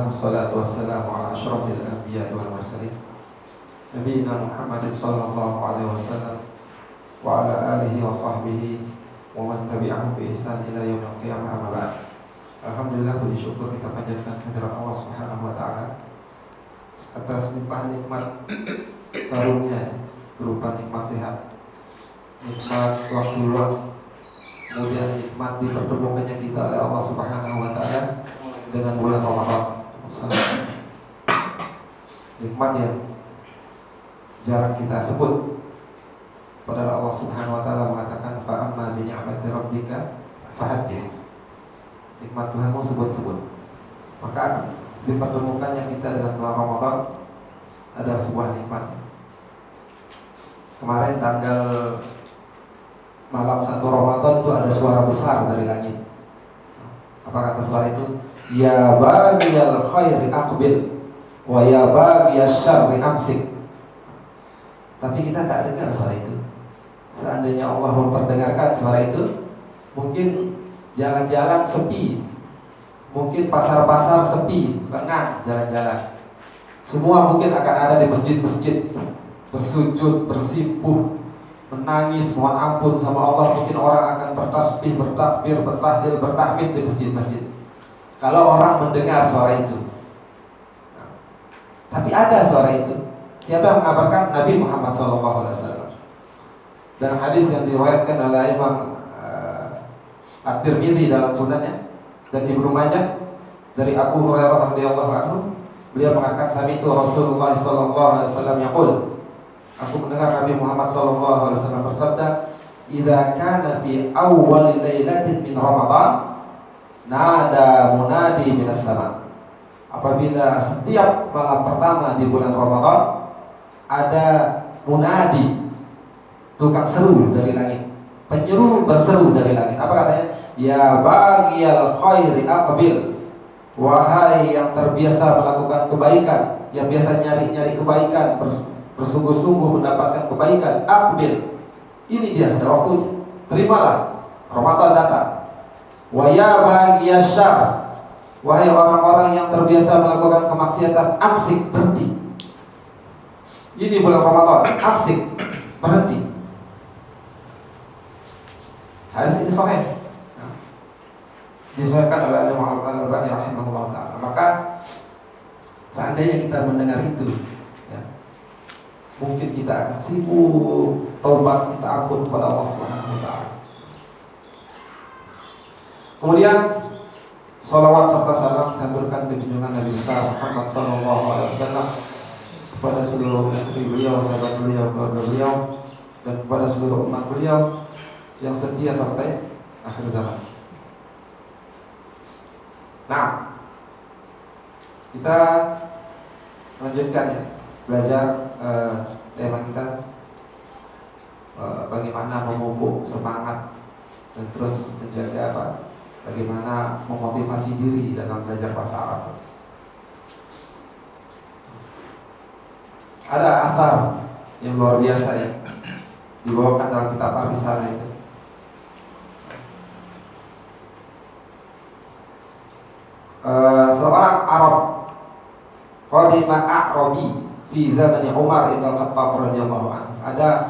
wassalatu wassalamu ala asyrafil anbiya'i wal mursalin nabiyina Muhammadin sallallahu alaihi wasallam wa ala alihi wa sahbihi wa man tabi'ahum bi ihsan ila yaumil qiyamah amma ba'd. Alhamdulillah, puji syukur kita panjatkan kehadirat Allah Subhanahu wa taala atas limpahan nikmat karunia berupa nikmat sehat, nikmat waktu luang, kemudian nikmat dipertemukannya kita oleh Allah Subhanahu wa taala dengan bulan Ramadan. Nikmat yang jarang kita sebut, padahal Allah Subhanahu wa taala mengatakan fa amma bi ni'mati rabbika fahaddits. Nikmat Tuhanmu sebut-sebut. Maka dipertemukannya kita dengan bulan Ramadan adalah sebuah nikmat. Kemarin tanggal malam 1 Ramadan itu ada suara besar dari langit. Apa kata suara itu? Ya baghiyal khairi aqbil wa ya baghiyasy syarri amsik. Tapi kita tak dengar suara itu. Seandainya Allah memperdengarkan suara itu, mungkin jalan-jalan sepi, mungkin pasar-pasar sepi, lengang jalan-jalan. Semua mungkin akan ada di masjid-masjid, bersujud, bersimpuh, menangis, mohon ampun sama Allah. Mungkin orang akan bertasbih, bertakbir, bertahlil, bertahmid di masjid-masjid kalau orang mendengar suara itu. Tapi ada suara itu. Siapa yang mengabarkan? Nabi Muhammad SAW. Dan hadis yang diriwayatkan oleh Imam At-Tirmidzi dalam sunannya dan Ibnu Majah dari Abu Hurairah radhiyallahu anhu, beliau mengatakan sami'tu Rasulullah sallallahu alaihi wasallam yaqul, aku mendengar Nabi Muhammad sallallahu alaihi wasallam bersabda, "Idza kana fi awwal lailatin min Ramadan, nada munadi minas sama." Apabila setiap malam pertama di bulan Ramadan ada munadi, tukang seru dari langit, penyeru berseru dari langit. Apa katanya? Ya baghiyal khairi aqbil. Wahai yang terbiasa melakukan kebaikan, yang biasa nyari-nyari kebaikan, bersungguh-sungguh mendapatkan kebaikan, aqbil. Ini dia sudah waktunya. Terimalah, Ramadan datang. Wa ya baghiyasy syarr. Wahai orang-orang yang terbiasa melakukan kemaksiatan, amsik, berhenti. Ini bulan Ramadan, amsik, berhenti. Hadis ini sahih, disahihkan oleh Imam Al-Albani rahimahullah taala. Maka seandainya kita mendengar itu, ya, mungkin kita akan sibuk taubat, minta ampun kepada Allah Subhanahu wa taala. Kemudian salawat serta salam dihaturkan ke junjungan Nabi besar Muhammad sallallahu alaihi wasallam, kepada seluruh istri beliau, sahabat beliau, keluarga beliau, dan kepada seluruh umat beliau yang setia sampai akhir zaman. Nah, kita lanjutkan ya, belajar tema kita, bagaimana memupuk semangat dan terus menjaga apa? Bagaimana memotivasi diri dalam belajar bahasa Arab. Ada athar yang luar biasa ya, dibawakan dalam kitab Ar-Risalah itu. Seorang Arab, qadima A'rabi fi zaman Umar ibn Khattab radhiyallahu anhu. Ada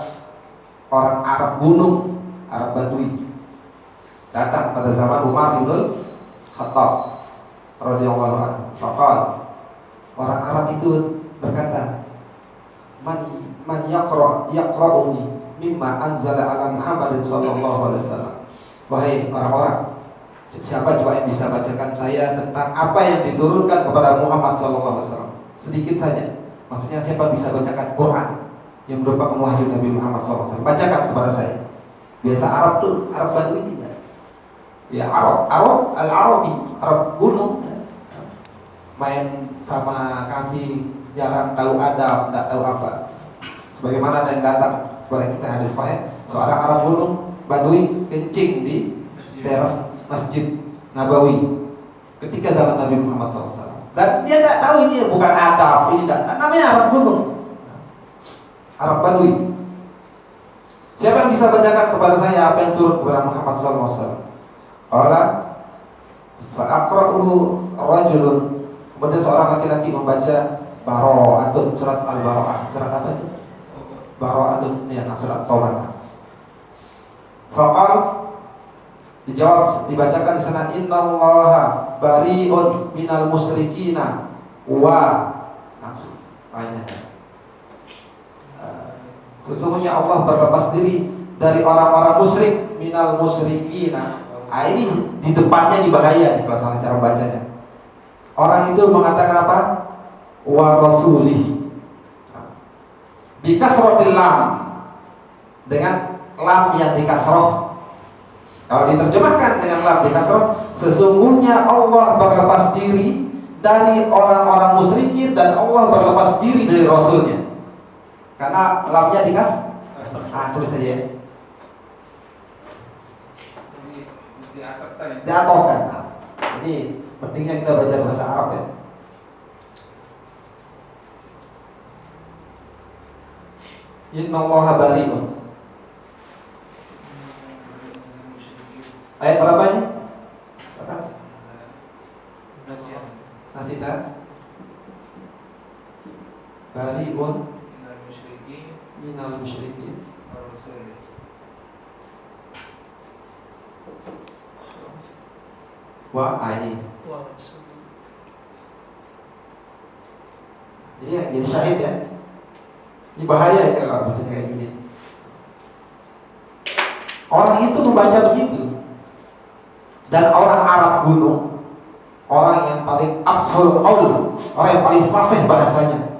orang Arab gunung, Arab Badui, datang pada zaman Umar ibn Khattab radhiyallahu anhu. Faqal, orang Arab itu berkata, man yaqra'uni mimma anzala ala Muhammadin sallallahu alaihi wasallam. Wahai orang-orang, siapa coba yang bisa bacakan saya tentang apa yang diturunkan kepada Muhammad sallallahu alaihi wasallam? Sedikit saja. Maksudnya siapa bisa bacakan Quran yang merupakan wahyu Nabi Muhammad sallallahu alaihi wasallam? Bacakan kepada saya. Biasa Arab tuh, Arab Badui ini ya, Arab Al-Arabi, Arab gunung ya. Main sama kambing, jarang tahu adab, tak tahu apa. Sebagaimana ada yang datang kepada kita hadis sahih, seorang Arab gunung Badui kencing di teras Masjid Nabawi ketika zaman Nabi Muhammad SAW. Dan dia tidak tahu ini bukan adab, ini tidak, namanya Arab gunung, Arab Badui. Siapa yang bisa bacakan kepada saya apa yang turun kepada Muhammad SAW? Qala fa aqra'uhu rajulun Kemudian seorang laki-laki membaca Baro'atun, surat Al-Baro'ah. Surat apa itu? Baro'atun, ya, surat Taubah. Faqal, dijawab, dibacakan di sana, innallaha bari'un minal musyrikina wa, sesungguhnya Allah berlepas diri dari orang-orang musyrik, minal musyrikina. Ini di depannya dibahaya nih kalau salah cara bacanya. Orang itu mengatakan apa? Wa rasulihi. Bikasrotil lam, dengan lam yang dikasroh. Kalau diterjemahkan dengan lam dikasroh, sesungguhnya Allah berlepas diri dari orang-orang musyrikin dan Allah berlepas diri dari Rasulnya. Karena lamnya tulis saja ya. Diatofkan. Ini pentingnya kita belajar bahasa Arab ya. Innallaha bari'un. Ayat berapa ini? Nasita. Bari'un minal musyrikin wa ini. Jadi syahid ya. Ini bahaya ya kalau baca kayak gini. Orang itu membaca begitu. Dan orang Arab gunung, orang yang paling ashul qaul, orang yang paling fasih bahasanya.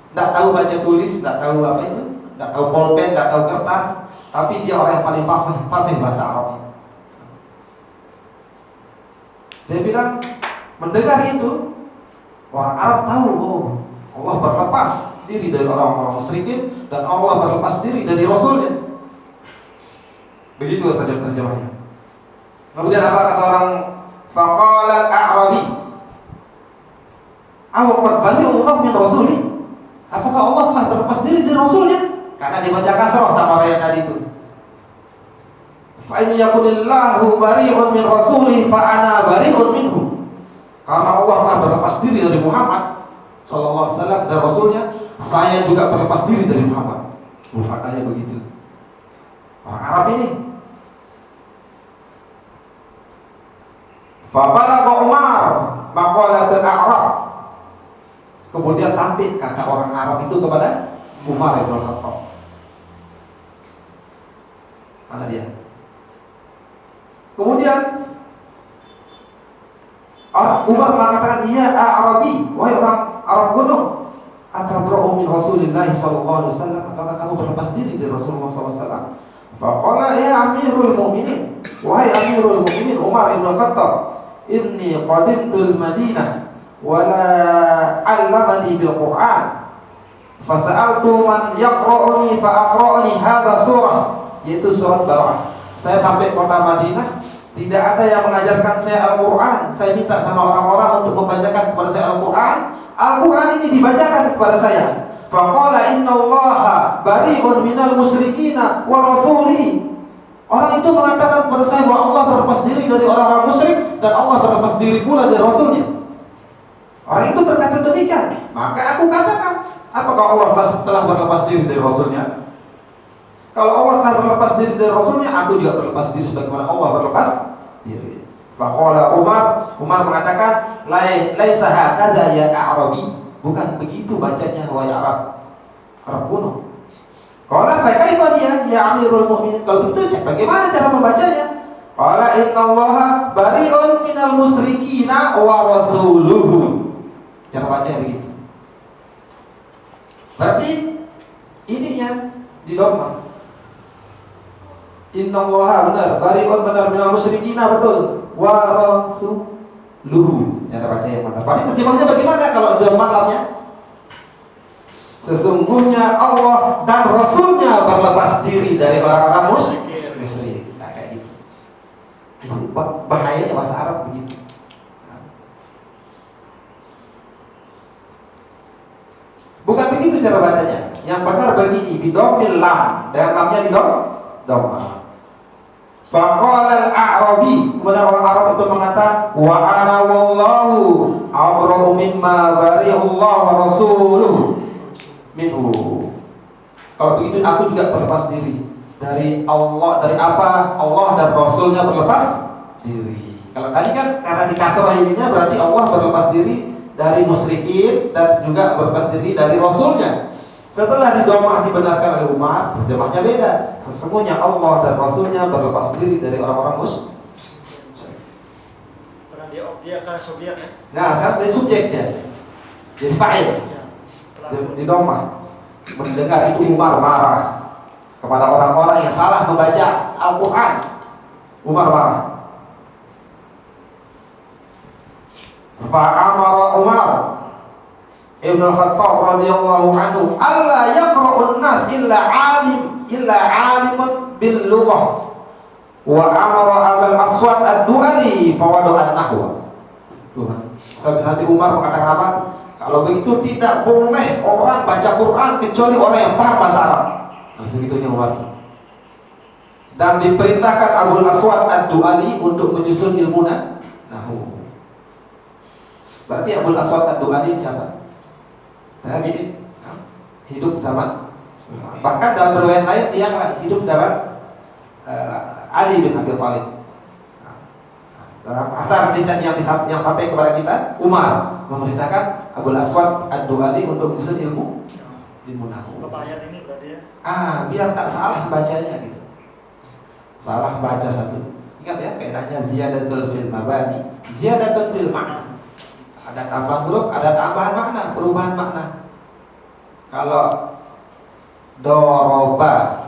Tidak tahu baca tulis, tidak tahu apa itu, tidak tahu pulpen, tidak tahu kertas, tapi dia orang yang paling fasih bahasa Arabnya. Dia bilang, mendengar itu, orang Arab tahu, oh, Allah berlepas diri dari orang-orang musyrikin dan Allah berlepas diri dari Rasulnya. Begitu terjemahnya. Kemudian apa kata orang? Faqala al-A'rabi, aw qad bari'a Allah min rasuli. Apakah Allah telah berlepas diri dari Rasulnya? Karena dibaca kasrah sama ayat tadi itu. Fa in yakunillahu bari'un min rasuli fa ana bari'un minhu. Karena Allah telah berlepas diri dari Muhammad sallallahu alaihi wasallam dan Rasulnya, saya juga berlepas diri dari Muhammad. Katanya begitu. Orang Arab ini. Fa balagha Umar maqalatul A'rab. Kemudian sampai kata orang Arab itu kepada Umar bin Khattab. Mana dia? Kemudian Umar mengatakan, "Ya Arabi, wahai orang Arab gunung, atabra'u min Rasulillah sallallahu alaihi wasallam, apakah kamu berlepas diri dari Rasulullah sallallahu alaihi wasallam?" Faqala, "Ya Amirul Mukminin, wahai Amirul Mukminin Umar bin Khattab, inni qadimtul Madinah wa la 'allamani bil Qur'an. Fasa'altu man yaqra'uni fa aqra'ani hadha surah," yaitu surat Baqarah. Saya sampai kota Madinah, tidak ada yang mengajarkan saya Al-Quran. Saya minta sama orang-orang untuk membacakan kepada saya Al-Quran. Al-Quran ini dibacakan kepada saya. Faqala innallaha bari'un minal musyrikina wa rasulihi. Orang itu mengatakan kepada saya bahwa Allah berlepas diri dari orang-orang musyrik dan Allah berlepas diri pula dari Rasulnya. Orang itu berkata demikian. Maka aku katakan, apakah Allah telah berlepas diri dari Rasulnya? Kalau Allah telah berlepas diri dari Rasulnya, aku juga berlepas diri sebagaimana Allah berlepas diri. Faqala Umar mengatakan, laisa hakadha ya Arabi. Bukan begitu bacanya wahai Arab kuno. Qala fa kaifa ya Amirul Mukminin? Kalau begitu bagaimana cara membacanya? Qala innallaha bari'un minal musyrikina wa rasuluhu. Cara bacanya begitu. Berarti ininya di dhamma. Innallaha benar, bari'un benar minal musyrikina, betul. Wa rasuluhu. Cara baca yang mana? Berarti terjemahnya bagaimana kalau dhamma lamnya? Sesungguhnya Allah dan Rasulnya berlepas diri dari orang-orang musyrik. Nah, kayak gitu. Itu bahayanya bahasa Arab begitu. Bukan begitu cara bacanya. Yang benar begini, bidomil lam, dengan lamnya di dhamma. Faqala al-a'rabi, kemudian orang Arab itu mengatakan, wa ana wallahu abra'u mimma bari'allahu wa rasuluhu minhu. Kalau begitu aku juga berlepas diri dari Allah, dari apa Allah dan Rasulnya berlepas diri. Kalau tadi kan karena di kasrah ininya berarti Allah berlepas diri dari musyrikin dan juga berlepas diri dari Rasulnya. Setelah di domah dibenarkan oleh umat, terjemahnya beda. Sesungguhnya Allah dan Rasulnya berlepas diri dari orang-orang musyrik. Karena dia kan subjek ya. Nah, saat dia subjeknya jadi fa'il di domah. Mendengar itu Umar marah kepada orang-orang yang salah membaca Al-Quran. Umar marah. Fa'amara Umar Ibn al-Khattab radhiyallahu anhu alla yaqra'un nas illa alimun bil lughah wa amara Abul Aswad ad-Du'ali fawada'a an-nahwa. Tuhan, sampai Umar mengatakan apa? Kalau begitu tidak boleh orang baca Quran kecuali orang yang paham bahasa Arab. Nah, segitunya Umar. Dan diperintahkan Abul Aswad ad-Du'ali untuk menyusun ilmu nahwu. Berarti Abul Aswad ad-Du'ali siapa? Tabi'in, hidup zaman, bahkan dalam riwayat lain dia hidup zaman Ali bin Abi Thalib. Dalam asar yang sampai kepada kita, Umar memerintahkan Abul Aswad ad-Du'ali untuk menyusun ilmu nahwu. Ayat ini berarti ya. Biar tak salah bacanya gitu. Salah baca satu. Ingat ya kaidahnya ziyadatul fil mabani, ziyadatul fil makna. Ada tambahan huruf, ada tambahan makna, perubahan makna. Kalau doroba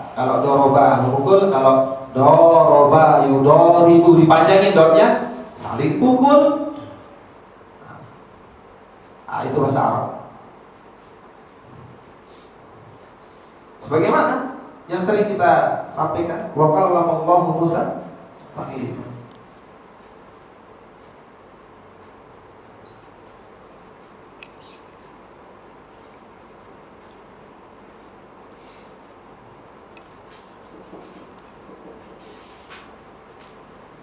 memukul, kalau doroba yudoribu dipanjangin dotnya, saling pukul. Itu bahasa Arab. Sebagaimana yang sering kita sampaikan, wa kallamallahu Musa taklima.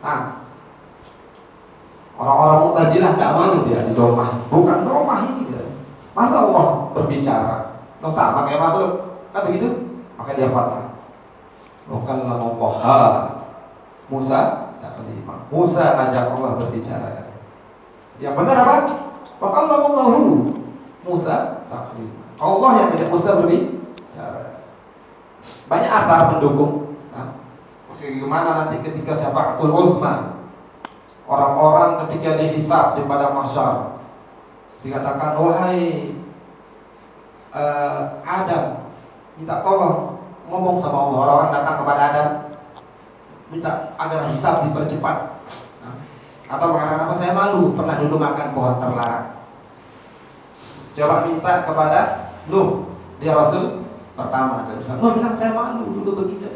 Nah, orang-orang Mu'tazilah nggak mau dia di domah. Bukan domah ini dia. Masa Allah berbicara? No, sama kayak makhluk, kan begitu? Maka dia fathah. Bukan Allah Musa taklima. Musa ajak Allah berbicara. Yang benar apa? Bukan Allah Musa taklima. Allah yang ajak Musa berbicara. Banyak asar pendukung. Bagaimana nanti ketika syafa'atul uzma, orang-orang ketika dihisab di padang mahsyar dikatakan, wahai Adam, minta tolong ngomong sama Allah. Orang-orang datang kepada Adam minta agar hisab dipercepat. Atau mengatakan apa? Saya malu pernah dulu makan pohon terlarang. Coba minta kepada Nuh, dia Rasul pertama. Nuh bilang saya malu dulu begitu.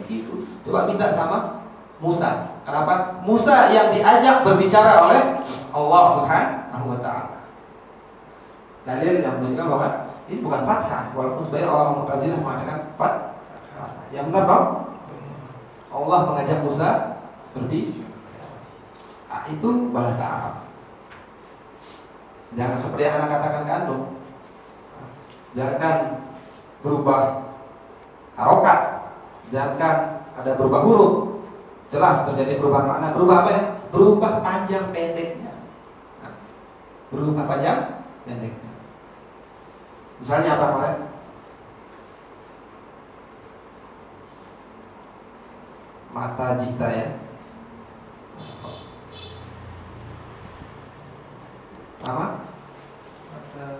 Coba minta sama Musa. Kenapa? Musa yang diajak berbicara oleh Allah Subhanahu wa ta'ala. Dalil yang menunjukkan bahwa ini bukan fathah, walaupun sebagian orang Mu'tazilah mengatakan fathah. Yang benar dong? Allah mengajak Musa berbicara. Itu bahasa Arab. Jangan seperti yang anak katakan ke Anda. Jangan berubah harokat, jangan ada berubah huruf. Jelas terjadi perubahan makna. Berubah apa ya? Berubah panjang pendeknya. Berubah panjang pendeknya. Misalnya apa kemarin? Mata jita ya. Sama?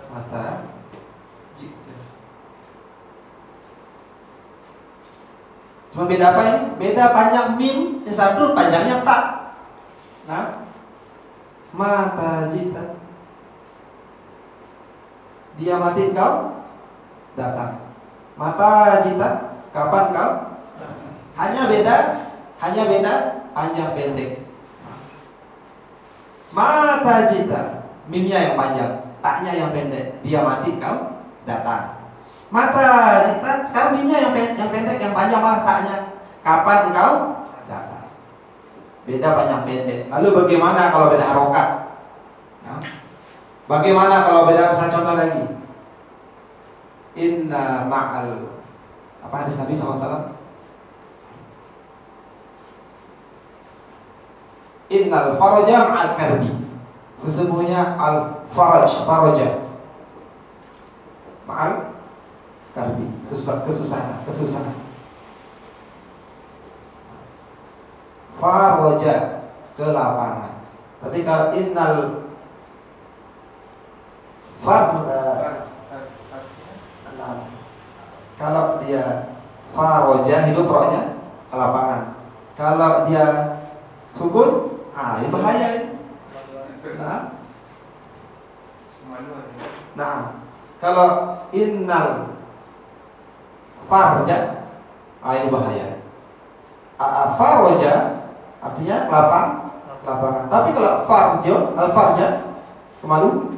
Mata jita. Cuma beda apa ini? Beda panjang mim, yang satu panjangnya tak. Nah, mata jita. Dia mati kau datang. Mata jita, kapan kau? Hanya beda panjang pendek. Mata jita, mimnya yang panjang, taknya yang pendek. Dia mati kau datang. Mata jita, sekarang mimnya yang pendek, yang panjang malah taknya. Kapan engkau datang? beda panjang pendek. Lalu bagaimana kalau beda harokat? Ya. Bagaimana kalau beda, misalnya contoh lagi, inna ma'al, apa hadis Nabi SAW? Innal faraja ma'al karbi. Sesungguhnya faraja ma'al karbi, kesusahan. Faraja, kelapangan. Tapi kalau innal kalau dia faraja, hidup rohnya kelapangan. Kalau dia sukun, ini bahaya ini. Nah, kalau innal farja, ini bahaya. Faraja artinya kelapangan. Tapi kalau al-farja kemaluan.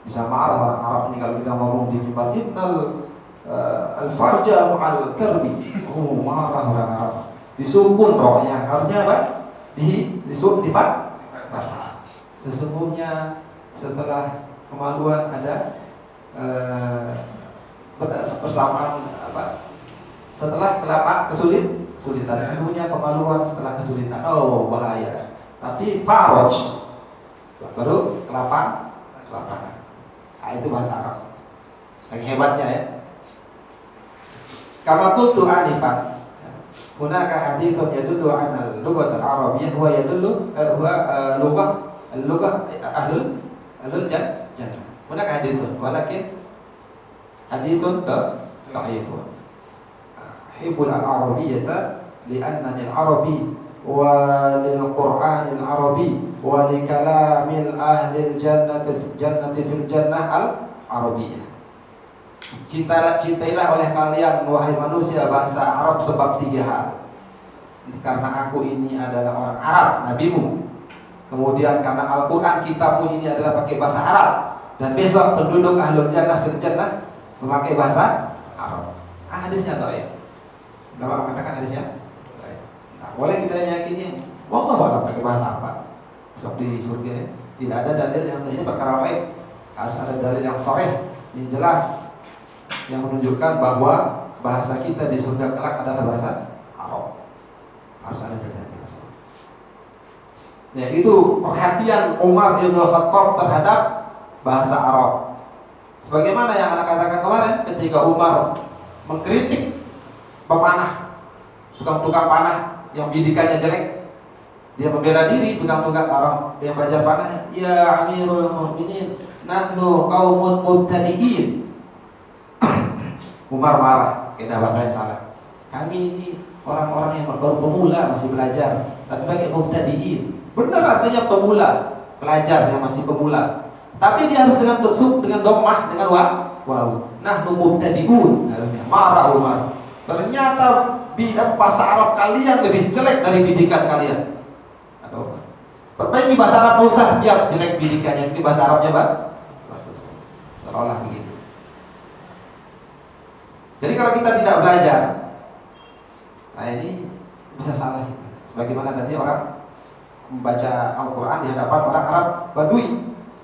Bisa marah orang Arab ini kalau kita ngomong di mimbar innal al-farja ma'al karbi. Marah orang Arab. Disukun rohnya. Harusnya apa? Disukun fathah. Sesungguhnya setelah kemaluan ada persamaan apa? Setelah kesulitan. Sesungguhnya kemaluan setelah kesulitan. Oh, bahaya. Tapi faraj baru kelapangan. Itu bahasa Arab. Yang hebatnya ya. Kama qultu anifan. Hunaka hadithun yadullu 'ala al-lughah al-arabiyyah wa yadullu lughah ahlul jannah. Hunaka hadithun walakin hadithun dha'ifun. Hibbul al-arabiyyata li'annani al-arabi wa lil-Qur'an al-arabi wa li kalamil ahli jannati fil jannah al-arabiyyah. Cintailah oleh kalian wahai manusia bahasa Arab sebab 3 hal. Karena aku ini adalah orang Arab, nabimu. Kemudian karena Al-Quran kitabmu ini adalah pakai bahasa Arab. Dan besok penduduk ahlul jannah fil jannah memakai bahasa Arab. Hadisnya dhaif. Berapa mengatakan hadisnya? Nah, boleh kita meyakini wallah pakai bahasa apa? Besok di surga ini tidak ada dalil yang ini perkara baik. Harus ada dalil yang sahih, yang jelas, yang menunjukkan bahwa bahasa kita di surga kelak adalah bahasa Arab. Harus ada dalil. Ya, itu perhatian Umar bin Khattab terhadap bahasa Arab. Sebagaimana yang Anda katakan kemarin ketika Umar mengkritik pemanah, tukang-tukang panah yang bidikannya jelek, dia membela diri tukang-tukang orang yang belajar panah. Ya Amirul Mukminin, nahnu qaumun mubtadi'in. Umar marah, kena bahasanya salah. Kami ini orang-orang yang baru pemula, masih belajar, tapi pakai mubtadi'in. Benar artinya pemula, pelajar yang masih pemula. Tapi dia harus dengan dhammah, dengan waw. Nahnu mubtadi'un harusnya. Marah Umar. Ternyata bahasa Arab kalian lebih jelek dari bidikan kalian. Aduh. Perbaiki bahasa Arab usah biar jelek bidikannya. Ini bahasa Arabnya bagus. Seolah begitu. Jadi kalau kita tidak belajar, nah ini bisa salah. Sebagaimana tadi orang membaca Al-Quran di hadapan orang Arab Badui,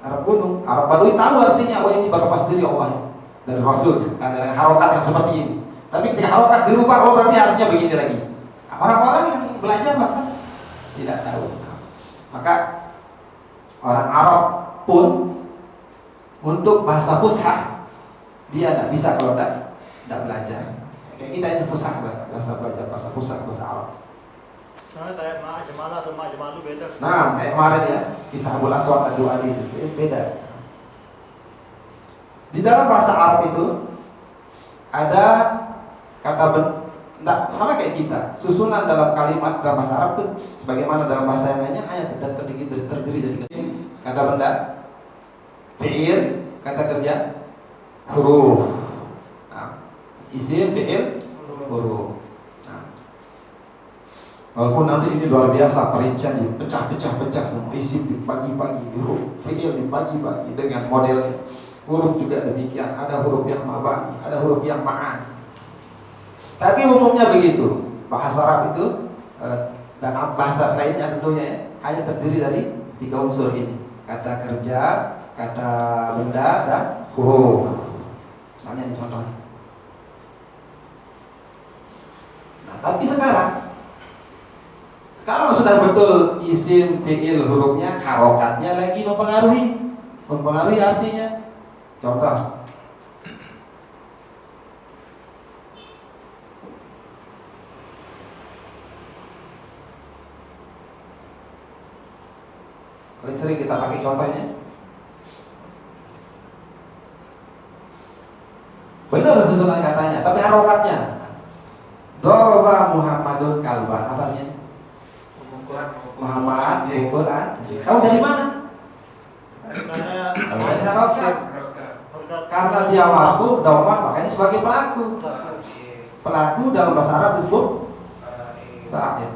Arab gunung. Arab Badui tahu artinya, oh ini baru pas diri Allah dari Rasul, karena harokat yang seperti ini. Tapi ketika harokat dirubah, oh berarti artinya begini lagi. Nah, orang-orang yang belajar bahkan tidak tahu. Maka orang Arab pun untuk bahasa fushah dia tidak bisa kalau tidak belajar. Kayak kita ini fushah, belajar bahasa fushah, bahasa Arab. Soalnya kayak ma'ajmala atau ma'ajmalu beda. Nah, kayak kemarin ya, kisah Abul Aswad Ad-Du'ali itu beda. Di dalam bahasa Arab itu ada kata sama kayak kita. Susunan dalam kalimat dalam bahasa Arab itu sebagaimana dalam bahasa yang lainnya hanya terdiri dari kata benda, fi'il, kata kerja, huruf. Nah, isim, fi'il, huruf. Walaupun nanti ini luar biasa perinciannya, pecah semua, isim dibagi-bagi, huruf fi'il dibagi-bagi dengan modelnya. Huruf juga demikian, ada huruf yang mabani, ada huruf yang ma'ani. Tapi umumnya begitu. Bahasa Arab itu dan bahasa lainnya tentunya ya, hanya terdiri dari 3 unsur ini. Kata kerja, kata benda, dan huruf. Misalnya ini contohnya. Nah, tapi sekarang sudah betul isim, fi'il, hurufnya, harokatnya lagi mempengaruhi artinya. Contoh, paling sering kita pakai contohnya. Benar susunan katanya, tapi harokatnya. Doroba Muhammadun kalban, apa artinya? Muhammad Quran. Tahu dari mana? Kalau dari harokat. Karena dia marfu, domah, makanya sebagai pelaku. Pelaku dalam bahasa Arab disebut fa'il.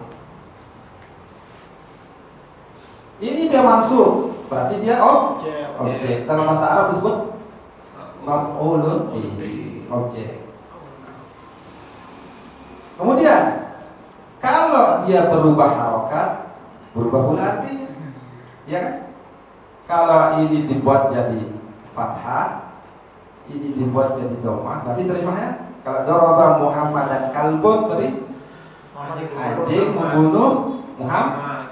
Ini dia mansub, berarti dia objek. Dalam bahasa Arab disebut maf'ulun bihi, objek. Kemudian kalau dia berubah harokat, berubah pula artinya, ya kan? Kalau ini dibuat jadi fathah, ini dibuat jadi domah, berarti terjemahnya kalau doroba Muhammad dan kalbun berarti anjing membunuh Muhammad.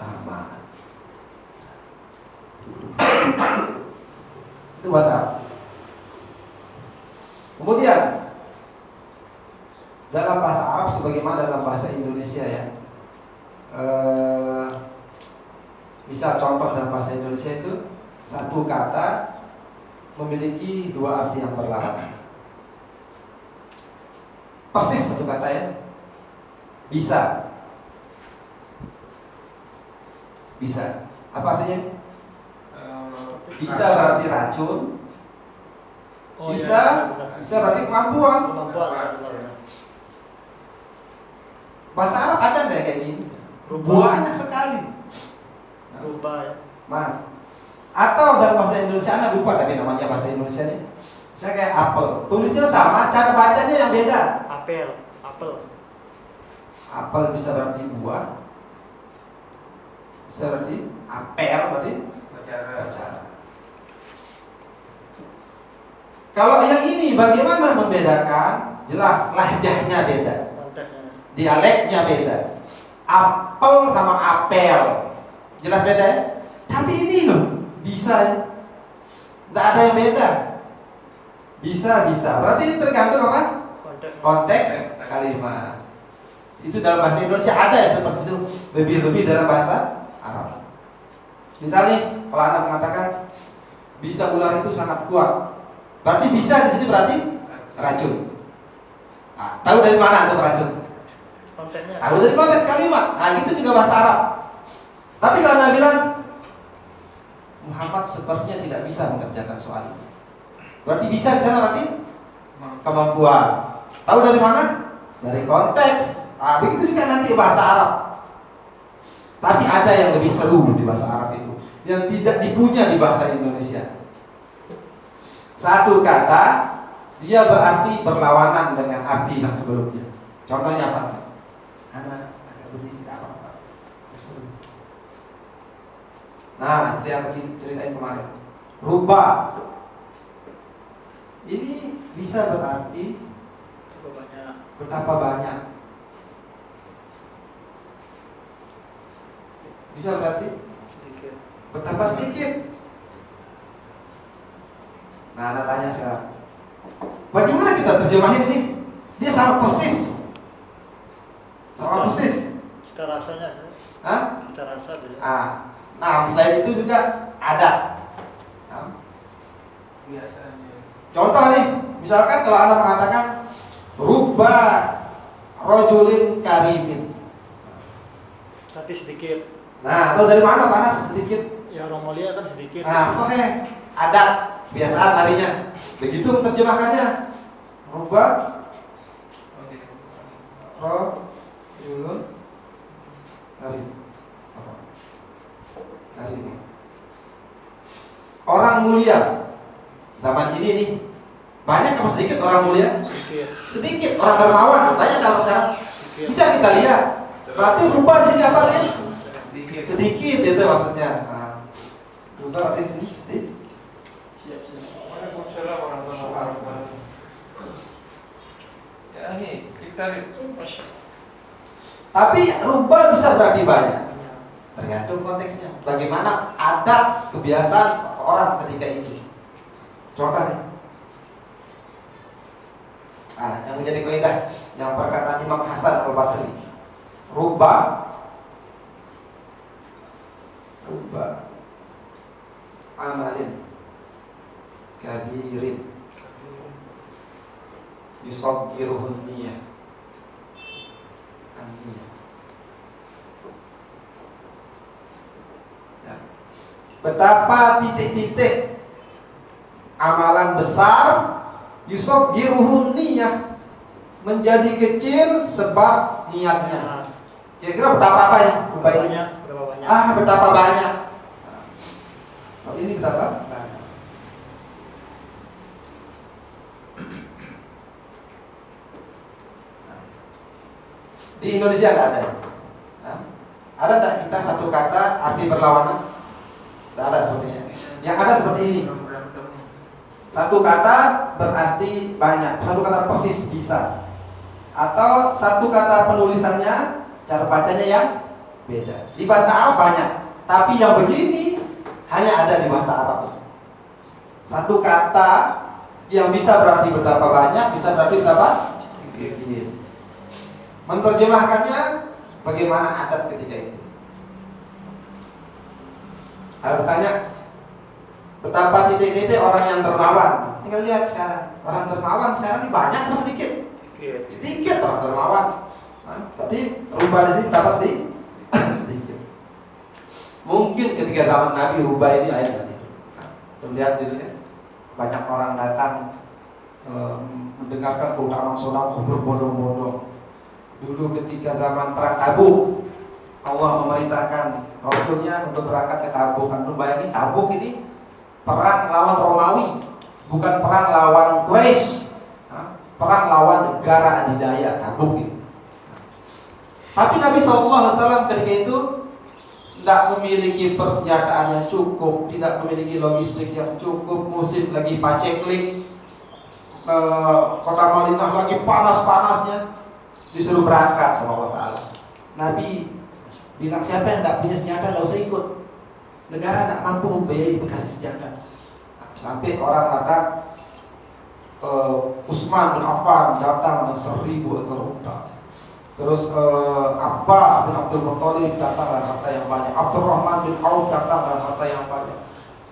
Itu bahasa Arab. Kemudian dalam bahasa Arab sebagaimana dalam bahasa Indonesia ya, misal contoh dalam bahasa Indonesia itu satu kata memiliki 2 arti yang berlawanan. Persis satu kata ya. Bisa. Apa artinya? Bisa berarti racun. Bisa berarti kemampuan. Bahasa Arab ada nggak kayak gini? Banyak sekali. Nah, atau dalam bahasa Indonesia Anda lupa tapi namanya bahasa Indonesia ini. Saya kayak apel, tulisnya sama, cara bacanya yang beda. Apel. Apel bisa berarti buah, bisa berarti apel berarti bicara. Kalau yang ini bagaimana membedakan? Jelas lahjahnya beda, dialeknya beda. Apel sama apel, jelas beda ya? Tapi ini loh bisa ya? Nggak ada yang beda. Bisa. Berarti ini tergantung apa? Konteks kalimat. Itu dalam bahasa Indonesia ada ya seperti itu. Lebih dalam bahasa Arab. Misalnya kalau Anda mengatakan bisa ular itu sangat kuat, berarti bisa di sini berarti racun. Nah, tahu dari mana itu racun? Tahu dari konteks kalimat. Nah, itu juga bahasa Arab. Tapi kalau Anda bilang Muhammad sepertinya tidak bisa mengerjakan soal ini, berarti bisa di sana berarti kemampuan. Tahu dari mana? Dari konteks. Nah, begitu juga nanti bahasa Arab. Tapi ada yang lebih seru di bahasa Arab itu, yang tidak dipunya di bahasa Indonesia. Satu kata dia berarti berlawanan dengan arti yang sebelumnya. Contohnya apa? Anak agak berdiri apa? Nah, itu yang ceritain kemarin. Rubah. Ini bisa berarti betapa banyak. Bisa berarti betapa sedikit. Nah, Anda tanya sekarang, bagaimana kita terjemahin ini? Dia sama persis. Kita rasanya. Kita rasa beda. Nah, selain itu juga ada. Biasanya. Contoh nih, misalkan kalau Anda mengatakan rubba rojulin karimin, Tapi sedikit. nah, tahu dari mana panas sedikit? Ya orang mulia kan sedikit. Nah, soalnya ada kebiasaan harinya. Begitu menerjemahkannya. Rubba rojulun karimin. Orang mulia zaman ini nih Banyak apa sedikit orang mulia? Sedikit. Sedikit. Orang dermawan banyak kalau sekarang. Bisa kita lihat. Berarti rubah di sini apa nih? Sedikit itu maksudnya. Rubah di sini sedikit. Waalaikumsalam warahmatullahi wabarakatuh. Ya ini kita Tapi rubah bisa berarti banyak. Tergantung konteksnya. Bagaimana adat kebiasaan orang ketika itu. Coba nih. Yang menjadi kaidah yang perkataan Imam Hasan Al-Basri. Rubah amalin kabirin yusaggiruhun niyah. Betapa titik-titik amalan besar yusaggiruhun niyah, menjadi kecil sebab niatnya. Kira-kira betapa apa ya? Berapa banyak? Betapa banyak. Ini betapa banyak. Di Indonesia nggak ada. Ada tak kita satu kata arti berlawanan? Tidak ada sepertinya. Yang ada seperti ini. Satu kata berarti banyak. Satu kata persis bisa. Atau satu kata penulisannya, cara bacanya yang beda. Di bahasa Arab banyak, tapi yang begini hanya ada di bahasa Arab. Satu kata yang bisa berarti betapa banyak, bisa berarti betapa sedikit. Menerjemahkannya bagaimana adat ketika itu. Ada bertanya, betapa titik-titik orang yang dermawan. Tinggal lihat sekarang, orang dermawan sekarang ini banyak apa sedikit? Sedikit orang dermawan. Tadi rubah di sini berapa sedikit. Mungkin ketika zaman Nabi rubah ini lain tadi. Lihat gitu ya, banyak orang datang mendengarkan keutamaan sedekah berbondong-bondong. Dulu ketika zaman perang Tabuk, Allah memerintahkan Rasulnya untuk berangkat ke Tabuk. Kan bayangin Tabuk ini perang lawan Romawi, bukan perang lawan Quraisy, perang lawan negara adidaya Tabuk itu. Tapi Nabi SAW ketika itu tidak memiliki persenjataan yang cukup, tidak memiliki logistik yang cukup, musim lagi paceklik, kota Madinah lagi panas-panasnya, disuruh berangkat sama Allah Ta'ala. Nabi bilang siapa yang tidak punya senjata tidak usah ikut. Negara tidak mampu membiayai bekasi senjata. Sampai orang datang, Utsman bin Affan datang dengan 1000 ekor unta. Terus Abbas bin Abdul Muttalib datang dengan harta yang banyak. Abdurrahman bin Auf datang dengan harta yang banyak.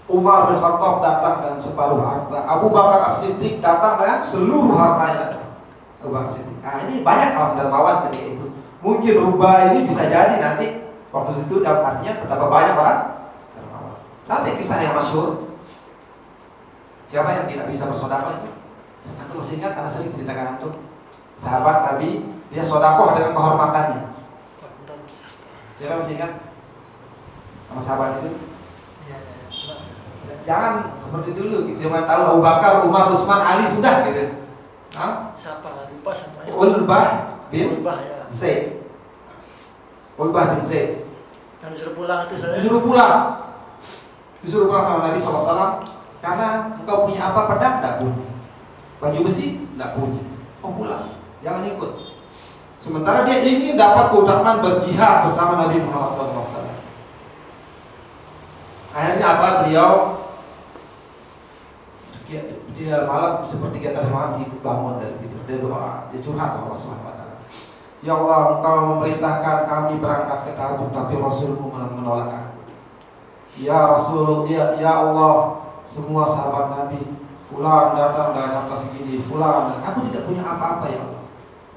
Umar bin Khattab datang dengan separuh harta. Abu Bakar As-Siddiq datang dengan seluruh hartanya. Abu Bakar As-Siddiq. Ini banyak orang dermawan ketika itu. Mungkin rubah ini bisa jadi nanti waktu itu artinya betapa banyak orang dermawan. Sampai kisah yang masyhur. Siapa yang tidak bisa bersedekah itu? Aku masih ingat karena sering ceritakan antum. Sahabat Nabi, dia sedekah dengan kehormatannya. Siapa masih ingat? Sama sahabat itu? Jangan seperti dulu, kita cuma tahu Abu Bakar, Umar, Utsman, Ali sudah gitu. Siapa? Lupa sampai. Ulbah bin ya. Zaid. Ulbah bin Zaid. Yang disuruh pulang itu saya. Disuruh pulang. Disuruh pulang sama Nabi SAW. Karena engkau punya apa? Pedang? Tidak punya. Baju besi? Tidak punya. Kau pulang, jangan ikut. Sementara dia ingin dapat keutamaan berjihad bersama Nabi Muhammad SAW. Akhirnya apa? Beliau dia malam seperti kita malam bangun dari tidur, dia doa, dia curhat sama Allah Subhanahu wa taala. Ya Allah, engkau memerintahkan kami berangkat ke Tabuk, tapi Rasulmu menolak aku. Ya Rasul, ya Allah, semua sahabat Nabi fulan datang dengan harta segini, fulan, aku tidak punya apa-apa ya Allah.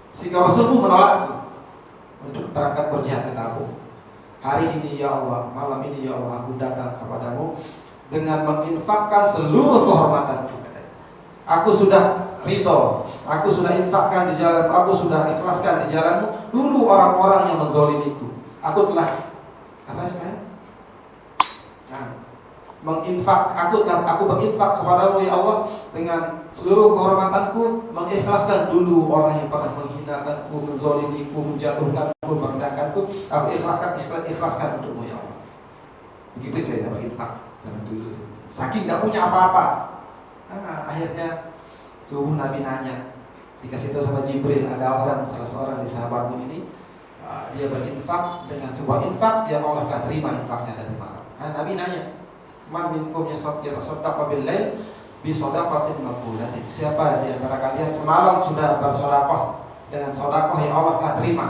Sehingga Rasulmu menolak aku untuk berangkat berjihad ke Tabuk. Hari ini ya Allah, malam ini ya Allah, aku datang kepadamu dengan menginfakkan seluruh kehormatanku. Aku sudah ridho, aku sudah infakkan di jalan, aku sudah ikhlaskan di jalanmu. Dulu orang-orang yang menzolimiku, aku telah apa sebenarnya? aku berinfak kepadamu ya Allah dengan seluruh kehormatanku, mengikhlaskan dulu orang yang pernah menghinakanku, menzalimiku, menjatuhkanku, merendahkanku, aku ikhlaskan untukmu ya Allah. Begitu cara berinfak zaman dulu. Saking tidak punya apa-apa, akhirnya subuh Nabi nanya, dikasih tahu sama Jibril, ada orang salah seorang di sahabatmu ini, dia berinfak dengan sebuah infak yang Allah telah terima infaknya dari malam. Nabi nanya, man minkum yatashaddaqu bil lail bi shadaqatin maqbulatin. Siapa di antara kalian semalam sudah bersedekah dengan sedekah yang Allah telah terima?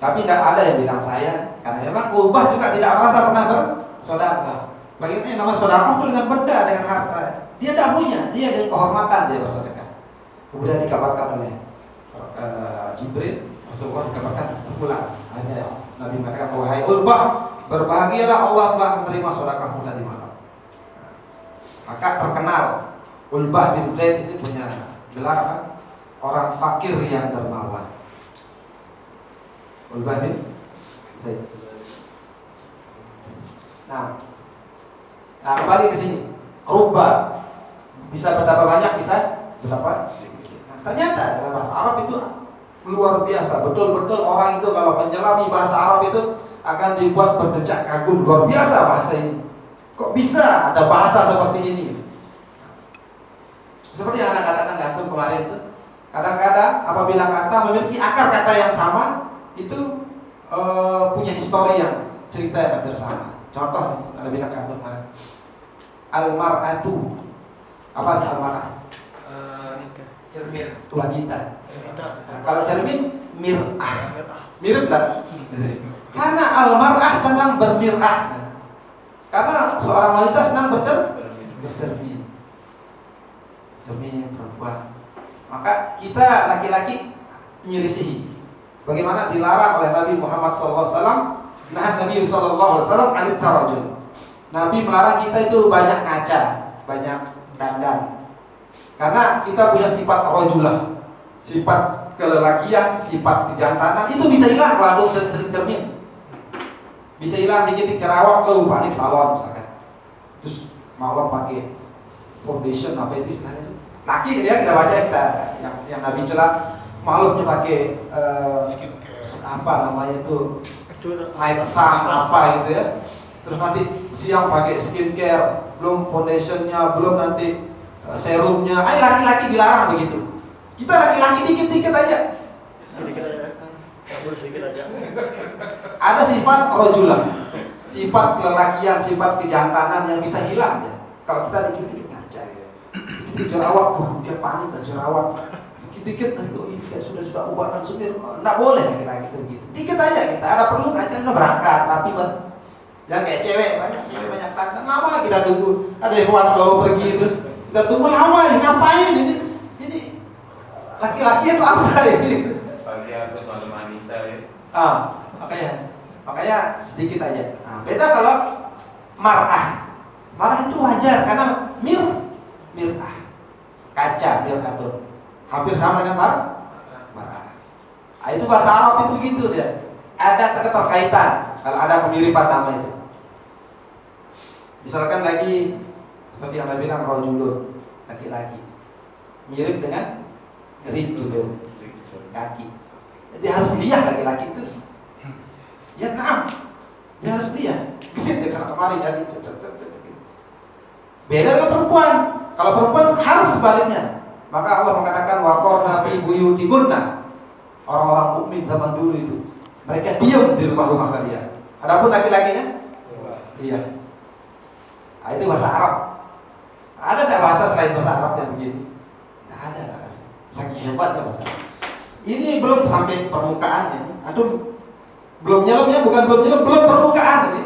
Tapi tidak ada yang bilang saya, karena memang Ubah juga tidak merasa pernah bersedekah. Bagaimana nama sedekah itu dengan benda, dengan harta. Dia tidak punya, dia dengan kehormatan dia bersedekah. Kemudian dikabarkan oleh Jibril, Rasulullah dikabarkan pulang. Hanya Nabi mengatakan, wahai Ubah, berbahagialah Allah telah menerima sedekahmu tadi malam. Maka terkenal Ulbah bin Zaid ini punya gelar apa? Orang fakir yang dermawan. Ulbah bin Zaid. Nah, kembali ke sini. Rubba bisa berapa banyak, bisa berapa sedikit. Nah, ternyata dalam bahasa Arab itu luar biasa. Betul-betul orang itu kalau menyelami bahasa Arab itu akan dibuat berdecak kagum. Luar biasa bahasa ini. Kok bisa ada bahasa seperti ini? Seperti yang Anda katakan gantung kemarin itu, kadang-kadang apabila kata memiliki akar kata yang sama, itu punya histori yang cerita yang hampir sama. Contoh, Anda bilang gantung kemarin, al-mar'atu. Apa artinya al-mar'ah? Cermin. Wanita. Kita. Kalau cermin, mir'ah. Mirip tak? Karena al-mar'ah senang bermir'ah. Karena seorang wanita senang bercermin. Cermin perempuan. Maka kita laki-laki menyelisihi. Bagaimana dilarang oleh Nabi Muhammad SAW? Nahan Nabi SAW anit tarajul. Nabi melarang kita itu banyak ngaca, banyak dandan. Karena kita punya sifat rajulah, sifat kelelakian, sifat kejantanan. Itu bisa hilang kalau antum sering cermin. Bisa hilang dikit cerawat lo balik salon misalkan. Terus malam pakai foundation apa itu istilahnya? Laki dia kita baca yang Nabi celah malamnya pakai apa namanya itu night sun apa gitu ya. Terus nanti siang pakai skincare, belum foundationnya, belum nanti serumnya. Laki-laki dilarang begitu. Kita laki-laki dikit-dikit aja. Sedikit aja. Kabur sedikit aja. Ada sifat rajulah, sifat kelelakian, sifat kejantanan yang bisa hilang ya. Kalau kita dikit-dikit ngaca, dikit jerawat, dia panik dan jerawat. Dikit-dikit, oh ini sudah ubah dan sumir. Nggak boleh kita gitu begitu. Dikit aja kita. Ada perlu ngaca, berangkat, rapi banget. Yang kayak cewek banyak dandan lama kita tunggu. Ada yang kalau pergi itu kita tunggu lama ini ngapain ini laki-laki itu apa ini? Pagi harus malam Anissa ya. Makanya sedikit aja. Nah, beda kalau mar'ah. Mar'ah itu wajar karena mir'ah. Kaca, mir'atun. Hampir sama dengan mar'ah. Nah, itu bahasa Arab itu begitu dia. Ada keterkaitan kalau ada pemiripan nama itu. Misalkan lagi seperti yang Nabi bilang rajulun, laki-laki. Mirip dengan rijulun, kaki. Dia harus lihat laki-laki itu. Ya naam. Dia harus lihat. Gesit dia kemari jadi beda dengan perempuan. Kalau perempuan harus sebaliknya. Maka Allah mengatakan waqarna fi buyutikunna. Orang-orang mukmin zaman dulu itu mereka diam di rumah-rumah kalian. Adapun laki-lakinya, iya. Nah, itu bahasa Arab. Ada tak bahasa selain bahasa Arab yang begini? Tidak ada. Saking hebatnya bahasa Arab. Ini belum sampai permukaan ini. Antum belum nyelam ya, bukan belum nyelam, belum permukaan ini.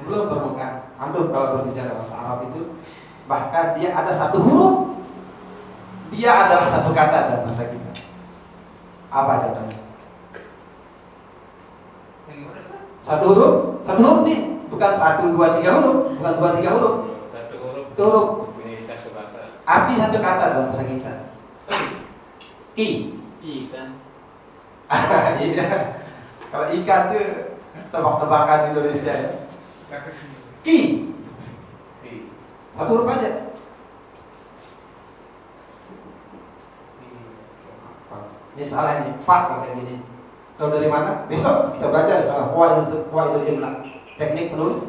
Belum permukaan. Antum kalau berbicara bahasa Arab itu, bahkan dia ada satu huruf, dia adalah satu kata dalam bahasa kita. Apa contohnya? Satu huruf nih, bukan 1, 2, 3 huruf, bukan 2, 3 huruf. Satu huruf. Itu huruf. Ini satu kata. Arti satu kata dalam bahasa kita. Ki. Ikan. Iya. Kalau ikan itu tebak-tebakan Indonesia ya. Ki. Satu huruf aja. Ini salah ini, fa kayak gini. Tahu dari mana? Besok kita belajar salah qawaidul imla. Teknik penulis.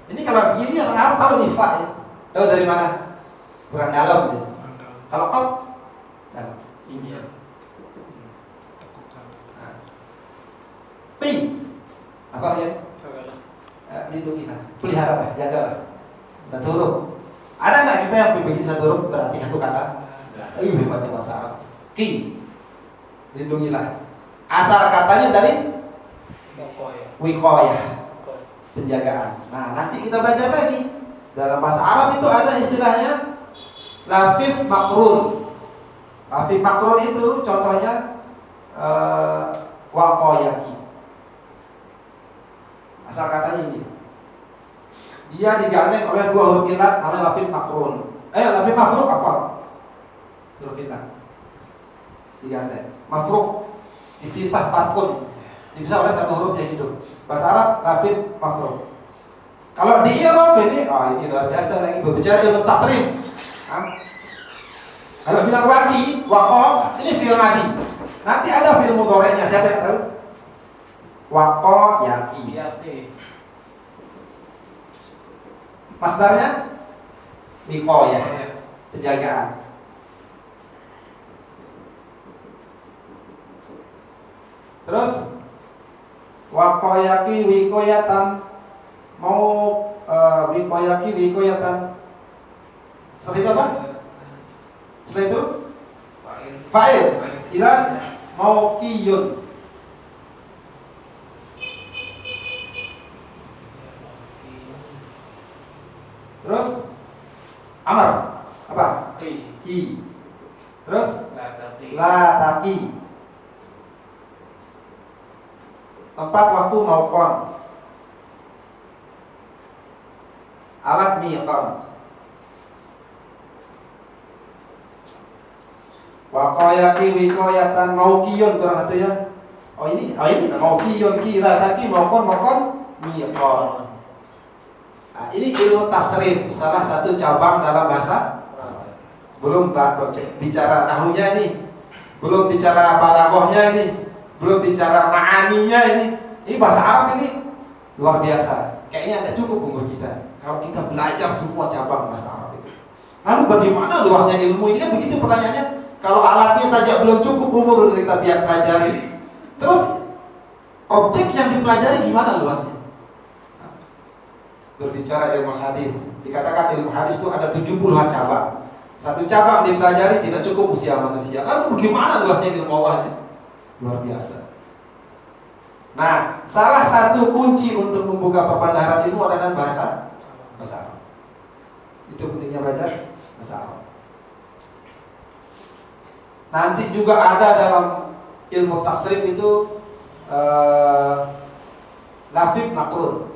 Ini kalau begini orang Arab tahu nih fa ya. Tahu dari mana? Kurang dalam ya. Kalau qaf dalam. Iya. Pi. Apa ya? Lindungilah, pelihara, jagalah. Satu huruf. Ada nggak kita yang bikin satu huruf berarti satu kata? Hebatnya bahasa Arab. Ki. Lindungilah. Asal katanya dari wiqayah, penjagaan. Nah, nanti kita belajar lagi. Dalam bahasa Arab itu ada istilahnya lafif makrun. Lafif makrun itu contohnya waqayaki. Asal katanya ini. Dia digandeng oleh dua huruf ilat namanya lafif makrun. Lafif mafruk apa? Huruf ilat. Digandeng. Mafruk dipisah farkun. Dipisah oleh satu huruf yang hidup. Bahasa Arab lafif mafruk. Kalau di i'rab ini, ini luar biasa lagi berbicara ilmu tasrif. Kalau bilang waqi, waqa, ini fi'il madhi. Nanti ada fi'il mudhari'nya, siapa yang tahu? Waqa yaqi. Masdarnya wiqayah, penjagaan. Terus waqayaki wiqayatan, mau wiqayaki wiqayatan. Setelah itu apa? Setelah itu fa'il. Idzan mauqiyun. Terus amar apa? Ki. Terus la taqi. Tempat waktu mauqon. Alat miqam. Waqayaki wiqayatan mauqiyun, kurang satu ya. Ini mauqiyun ki la taqi mauqon miqam. Nah, ini ilmu tasrif, salah satu cabang dalam bahasa. Belum bicara nahunya ini, belum bicara balaghahnya ini, belum bicara ma'aninya ini. Ini bahasa Arab ini luar biasa. Kayaknya tidak cukup umur kita kalau kita belajar semua cabang bahasa Arab itu. Lalu bagaimana luasnya ilmu ini? Kan begitu pertanyaannya. Kalau alatnya saja belum cukup umur untuk kita biar pelajari, terus objek yang dipelajari gimana luasnya? Berbicara ilmu hadis, dikatakan ilmu hadis itu ada 70-an cabang. Satu cabang dipelajari tidak cukup usia manusia. Lalu bagaimana luasnya ilmu Allahnya? Luar biasa. Nah, salah satu kunci untuk membuka perpandaran ilmu adalah bahasa Arab. Itu pentingnya belajar bahasa Arab. Nanti juga ada dalam ilmu tasrif itu lafif makrun.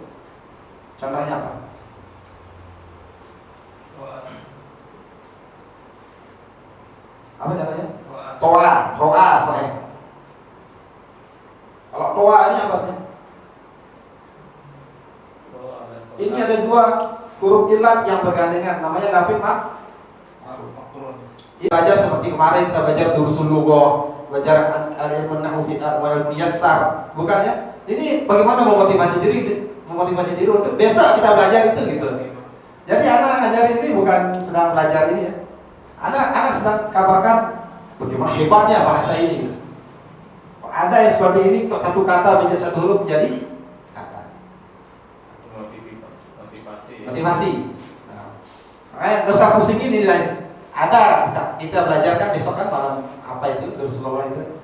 Contohnya apa? Apa contohnya? Toa, sahih. Kalau toa ini apa artinya? Ini ada dua huruf ilat yang bergandengan, namanya lafif makrun. Belajar seperti kemarin kita belajar durusul lughah, belajar al-ilmu nahwu fi al-muyassar, bukan ya? Ini bagaimana memotivasi diri untuk besok kita belajar itu gitu. Jadi anak ngajar ini bukan sedang belajar ini ya. Anak sedang kabarkan bagaimana hebatnya bahasa ini gitu. Ada yang seperti ini, untuk satu kata menjadi satu huruf menjadi kata. Motivasi. Makanya nggak usah pusing ini nilai. Ada kita belajarkan besok kan malam apa itu Rasulullah itu,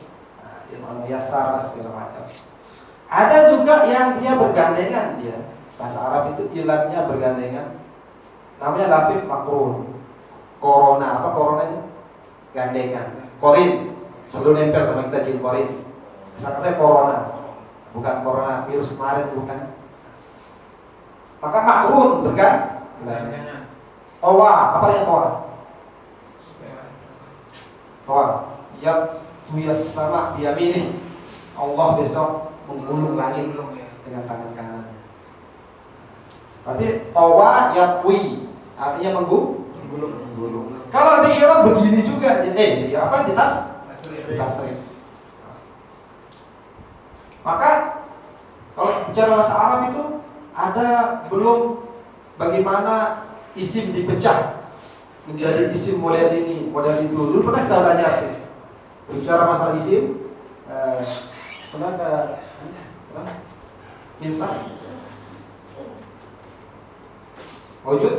ilmu yasar segala macam. Ada juga yang dia bergandengan dia. Bahasa Arab itu ilatnya bergandengan. Namanya lafif makrun. Corona, apa corona itu? Gandengan. Korin, selalu nempel sama kita jin korin. Misalnya corona, bukan corona virus kemarin, bukan. Maka makrun bergandengan. Toa, apa yang toa? Toa, ya tuyas sama biyamini. Allah besok menggulung langit dengan tangan kanannya. Berarti toa yatwi, artinya menggulung. Kalau di Iran begini juga, di tasrif. Maka kalau bicara bahasa Arab itu ada belum bagaimana isim dipecah menjadi isim model ini, model itu. Dulu pernah kita belajar bicara masalah isim. Pernah Mimsah wujud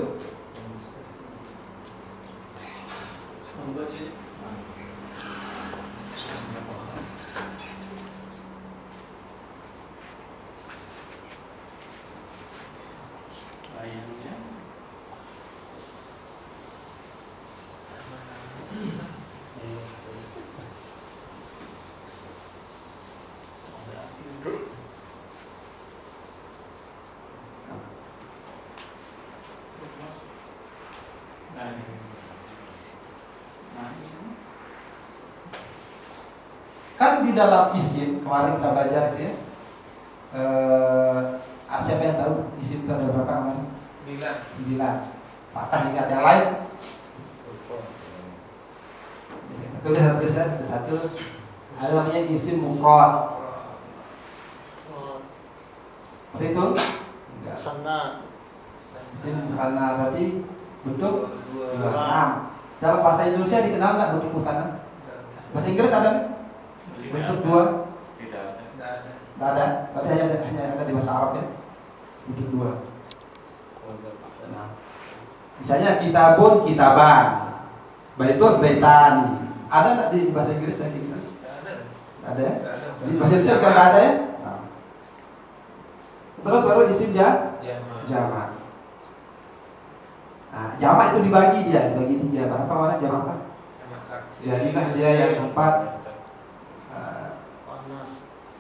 kan di dalam isim kemarin kita belajar itu ya. Siapa yang tahu isim itu ada berapa kemarin? 9. Patah ingat yang lain? Tulis satu. Ada namanya isim mufrad. Seperti itu? Enggak. Sana. Isim musanna berarti bentuk 2. Dalam bahasa Indonesia dikenal nggak bentuk musanna? Bahasa Inggris ada nggak? Bentuk 2? Tidak ada. Berarti hanya ada di bahasa Arab ya. Bentuk 2. Nah, misalnya kitabun, kitaban, baitun, baitani. Ada nggak di bahasa Inggris yang gitu? Ada ya? Di bahasa Indonesia kan ada ya? Nah. Terus baru isim jamak. Nah, jamak itu dibagi 3. Berapa mana jamak apa? Jadilah dia yang 4.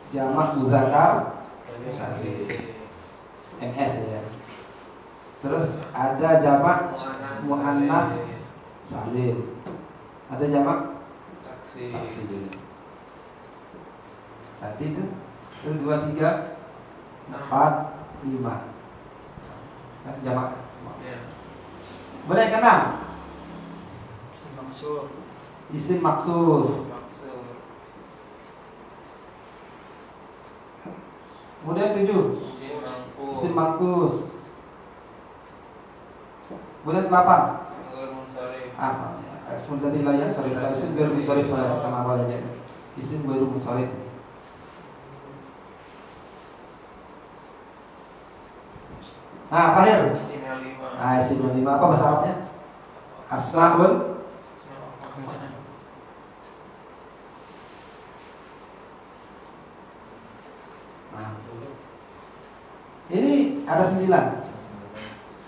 Jamak muzakkar MS ya. Terus ada jamak muannas salim. Ada jamak taksir. Tadi itu 2, 3, 4, 5. Kan jamak. Kemudian yang ke-6 isim maksur. Kemudian 7 isim mangkus. Kemudian 8 sama ya. Sebentar layan sorry. Isim ghairu munsharif sama awal aja. Isim ghairu munsharif. Nah, terakhir isim yang 5 apa bahasa Arabnya? Asmaul. Nah, ini ada 9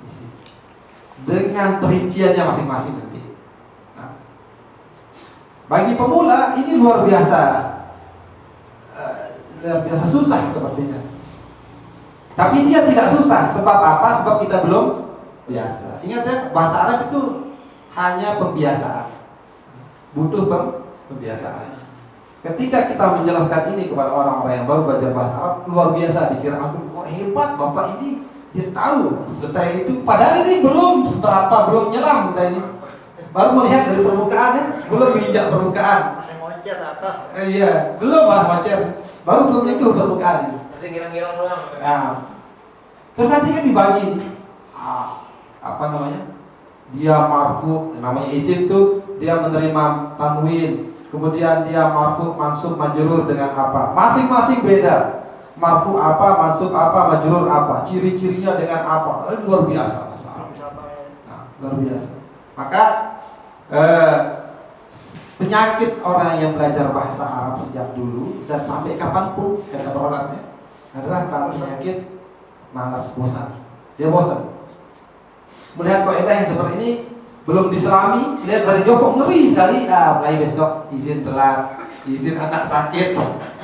isim dengan perinciannya masing-masing nanti. Nah, bagi pemula ini luar biasa susah sepertinya. Tapi dia tidak susah, sebab apa? Sebab kita belum biasa. Ingat ya, bahasa Arab itu hanya pembiasaan. Butuh pembiasaan. Ketika kita menjelaskan ini kepada orang-orang yang baru belajar bahasa Arab, luar biasa, dikira aku hebat, Bapak ini dia tahu detail itu. Padahal ini belum nyelam kita ini. Baru melihat dari permukaan ya, belum menginjak permukaan. Masih moncer atas. Iya, belum malah moncer. Baru belum nyentuh permukaan ini. Masih ngilang-ngilang doang. Nah, terus nanti kan dibagi apa namanya? Dia marfu, namanya isim tuh dia menerima tanwin. Kemudian dia marfu, mansub, majrur dengan apa? Masing-masing beda. Marfu apa, mansub apa, majrur apa, ciri-cirinya dengan apa? Luar biasa bahasa Arab. Nah, luar biasa. Maka penyakit orang yang belajar bahasa Arab sejak dulu dan sampai kapanpun kata orangnya adalah penyakit malas, bosan. Dia bosan. Melihat kaidah yang seperti ini belum diselami, lihat dari jokok ngeri sekali. Mulai besok izin telat, izin anak sakit,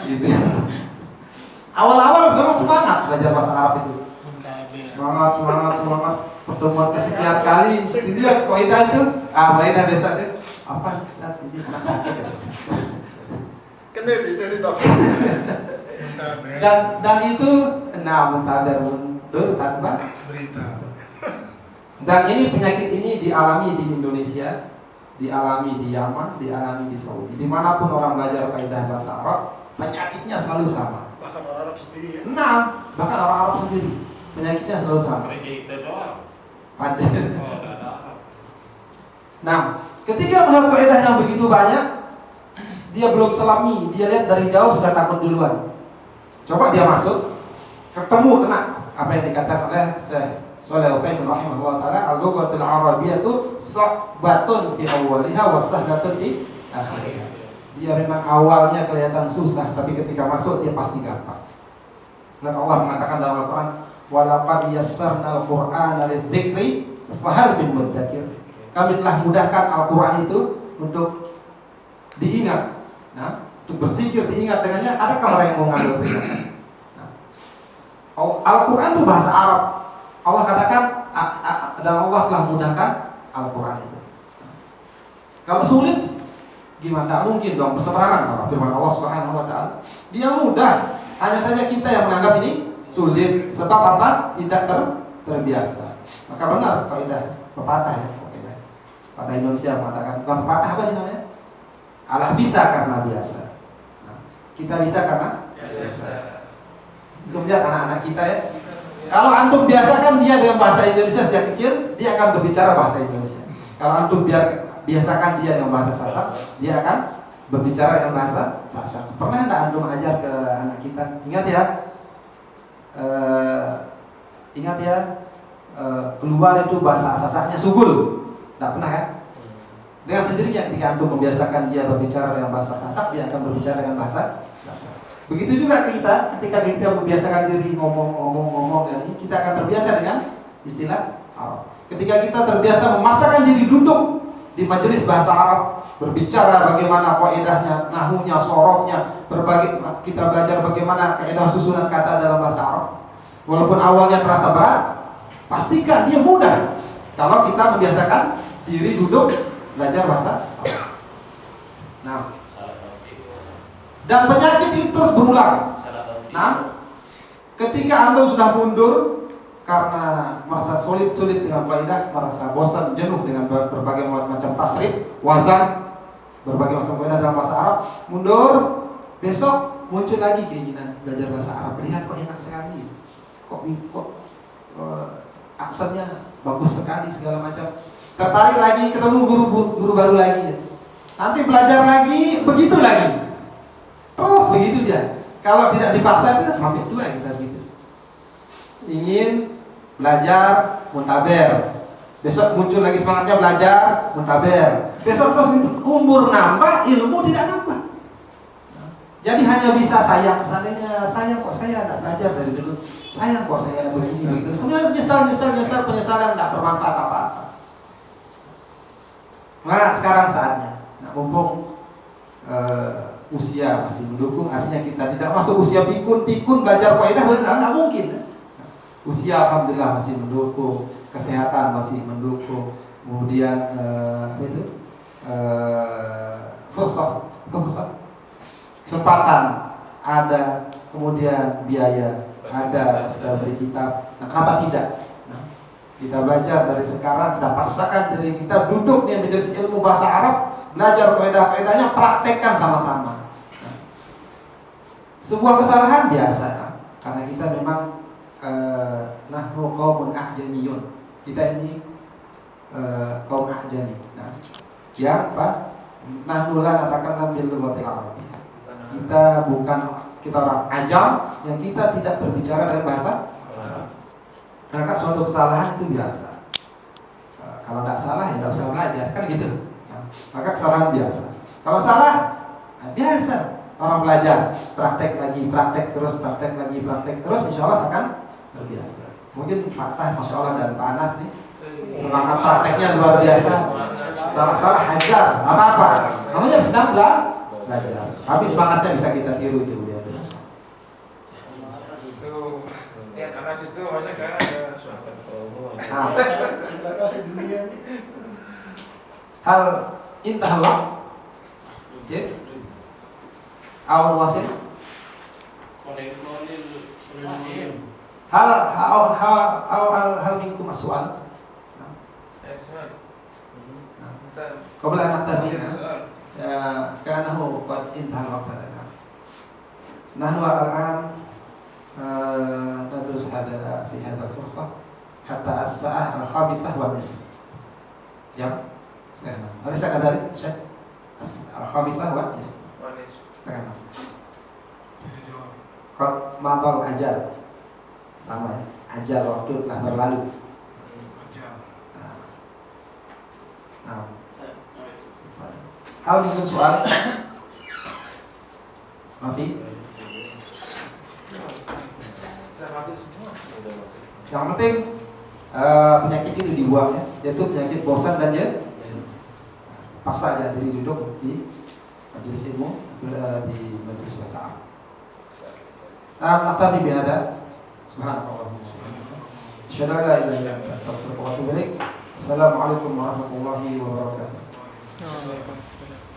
izin. Awal-awal memang semangat belajar bahasa Arab itu. Semangat. Pertemuan kesekian kali dilihat kaidah itu, mulai dah besok itu. Apa Ustaz, izin anak sakit. Dan itu muntaber mundur tanpa berita. Dan ini penyakit ini dialami di Indonesia, dialami di Yaman, dialami di Saudi. Dimanapun orang belajar kaidah bahasa Arab, penyakitnya selalu sama. Bahkan orang Arab sendiri ya. Nah, bahkan orang Arab sendiri penyakitnya selalu sama. Mereka itu doang. Pada. Oh, nggak ada Arab. Nah, ketika melihat kaidah yang begitu banyak, dia belum selami, dia lihat dari jauh sudah takut duluan. Coba dia masuk, ketemu kena apa yang dikatakan oleh Syekh Shalih Al-Utsaimin rahimahullah taala, al-lughatul arabiyyah itu sa'batun fi awwaliha wa sahlatun fi akhiriha. Dia memang awalnya kelihatan susah, tapi ketika masuk dia pasti gampang. Dan Allah mengatakan dalam Al-Qur'an, "Wa laqad yassarna al-Qur'ana lidzikri fahal min mudzakir." Kami telah mudahkan Al-Qur'an itu untuk diingat. Nah, untuk berzikir diingat dengannya, adakah orang yang mau ngambil peringatan? Nah, Al-Quran itu bahasa Arab. Allah katakan dan Allah telah mudahkan Al-Quran itu. Kalau sulit, gimana? Tak mungkin dong berseberangan sama firman Allah Subhanahu Wa Taala. Dia mudah, hanya saja kita yang menganggap ini sulit. Sebab apa? Tidak terbiasa. Maka benar kaidah pepatah ya, pepatah Indonesia mengatakan, bukan pepatah apa sih namanya? Allah bisa karena biasa. Nah, kita bisa karena biasa. Untuk lihat anak-anak kita ya. Kalau antum biasakan dia dengan bahasa Indonesia sejak kecil, dia akan berbicara bahasa Indonesia. Kalau antum biasakan dia dengan bahasa Sasak, dia akan berbicara dengan bahasa Sasak. Pernah enggak antum ajar ke anak kita? Ingat ya, keluar itu bahasa Sasaknya sugul. Enggak pernah kan? Dengan sendirinya ketika antum membiasakan dia berbicara dengan bahasa Sasak, dia akan berbicara dengan bahasa Sasak. Begitu juga kita, ketika kita membiasakan diri ngomong dan ini, kita akan terbiasa dengan istilah Arab. Ketika kita terbiasa memaksakan diri duduk di majelis bahasa Arab, berbicara bagaimana kaidahnya, nahunya, sorofnya, kita belajar bagaimana kaidah susunan kata dalam bahasa Arab. Walaupun awalnya terasa berat, pastikan dia mudah kalau kita membiasakan diri duduk belajar bahasa Arab. Nah, dan penyakit itu terus berulang. Nah, ketika Anda sudah mundur karena merasa sulit dengan kaidah, merasa bosan, jenuh dengan berbagai macam tasrif, wazan, berbagai macam kaidah dalam bahasa Arab, mundur, besok muncul lagi keinginan belajar bahasa Arab. Lihat kok enak sekali, kok aksennya bagus sekali segala macam. Tertarik lagi, ketemu guru baru lagi. Nanti belajar lagi, begitu lagi. Terus begitu dia. Kalau tidak dipaksa itu sampai tua kita gitu. Ingin belajar muntaber. Besok muncul lagi semangatnya belajar muntaber. Besok terus umur nambah, ilmu tidak nambah. Jadi hanya bisa sayang. Seandainya sayang kok saya tidak belajar dari dulu. Sayang kok saya begini begitu. Sebenarnya nyesal penyesalan tidak bermanfaat apa-apa. Nah sekarang saatnya. Nah mumpung usia masih mendukung, artinya kita tidak masuk usia pikun belajar kaidah nggak mungkin. Usia alhamdulillah masih mendukung, kesehatan masih mendukung, kemudian fursah, kesempatan ada, kemudian biaya ada, sudah beri kitab. Nah, kenapa tidak? Nah, kita belajar dari sekarang, kita paksakan diri kita duduk nih majelis ilmu bahasa Arab, belajar kaidah-kaidahnya, praktekkan sama-sama. Sebuah kesalahan biasa, karena kita memang nahnu qaumun a'jamiyun. Kita ini kaum a'jami. Nah, ya Pak, nahnu la natakallam bil lughatil arabiyyah. Kita orang ajam yang kita tidak berbicara dengan bahasa Arab. Maka suatu kesalahan itu biasa. Kalau tidak salah ya tidak usah belajar, kan gitu. Nah, maka kesalahan biasa. Kalau salah, biasa. Orang belajar, praktek lagi, praktek terus, insya Allah akan terbiasa. Mungkin Fatah, Masya Allah, dan Pak Anas nih, semangat prakteknya luar biasa. Salah-salah hajar, apa-apa. Namanya sedang belajar. Tapi semangatnya bisa kita tiru itu. Lihat Anas itu masa sekarang ada suatu promo. Sekarang sedunia nih. Hal intahlah. Oke. Awal wasil. Hal minkum aswal. سؤال أنت قبل أن نكتفي عندك سؤال كأنه قد انتهى الوقت لنا. نحن الآن ندرس في هذا الفرصة حتى الساعة 5:30 jam setengah 6. Tadi saya katakan Syekh 5:30 setengah 6. Kok mabal ajal sama ya, ajal waktu telah berlalu. Nah. Hal itu soal Mafi. Yang penting penyakit itu dibuang ya, yaitu penyakit bosan dan jenuh. Paksa aja diri duduk di majelis ilmu di majelis bahasa Arab. Naktafi bihada. Subhanallah. Asyhadu an la ilaha illa anta astaghfiruka wa atubu ilaik. Assalamualaikum warahmatullahi wabarakatuh. Waalaikumsalam.